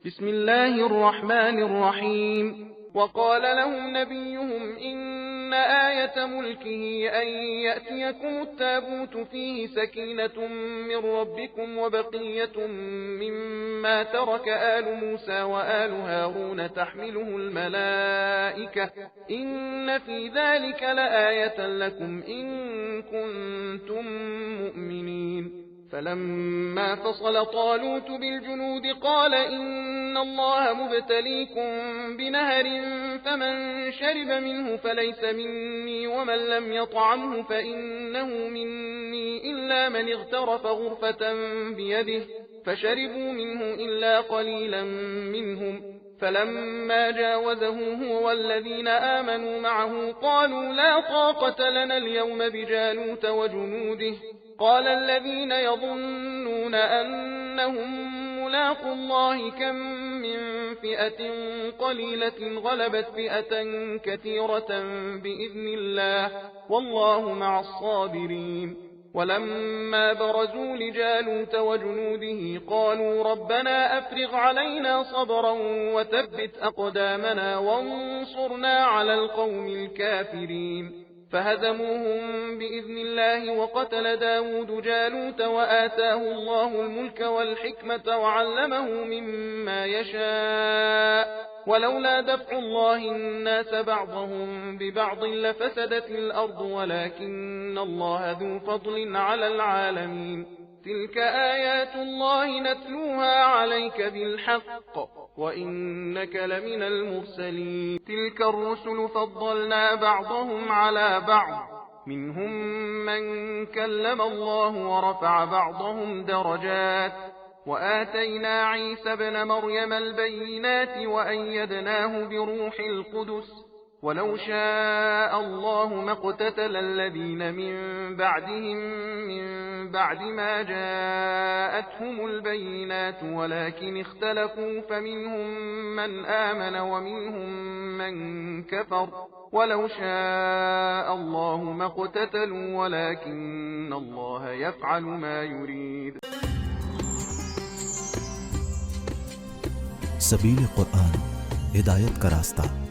بسم الله الرحمن الرحيم. وقال لهم نبيهم إن آية ملكه أن يأتيكم التابوت فيه سكينة من ربكم وبقية مما ترك آل موسى وآل هارون تحمله الملائكة إن في ذلك لآية لكم إن كنتم مؤمنين. فلما فصل طالوت بالجنود قال إن الله مبتليكم بنهر فمن شرب منه فليس مني ومن لم يطعمه فإنه مني إلا من اغترف غرفة بيده فشربوا منه إلا قليلا منهم. فلما جاوزه هو والذين آمنوا معه قالوا لا طاقة لنا اليوم بجالوت وجنوده. قال الذين يظنون أنهم ملاقوا الله كم من فئة قليلة غلبت فئة كثيرة بإذن الله والله مع الصابرين. ولما برزوا لجالوت وجنوده قالوا ربنا أفرغ علينا صبرا وثبت أقدامنا وانصرنا على القوم الكافرين. فهزموهم بإذن الله وقتل داود جالوت وآتاه الله الملك والحكمة وعلمه مما يشاء ولولا دفع الله الناس بعضهم ببعض لفسدت الأرض ولكن الله ذو فضل على العالمين. تلك آيات الله نتلوها عليك بالحق وإنك لمن المرسلين. تلك الرسل فضلنا بعضهم على بعض منهم من كلم الله ورفع بعضهم درجات وآتينا عيسى ابن مريم البينات وأيدناه بروح القدس ولو شاء الله ما اقتتل الذين من بعدهم من بعد ما جاءتهم البينات ولكن اختلفوا فمنهم من آمن ومنهم من كفر ولو شاء الله ما اقتتلوا ولكن الله يفعل ما يريد. सबील कुरान हिदायत का रास्ता।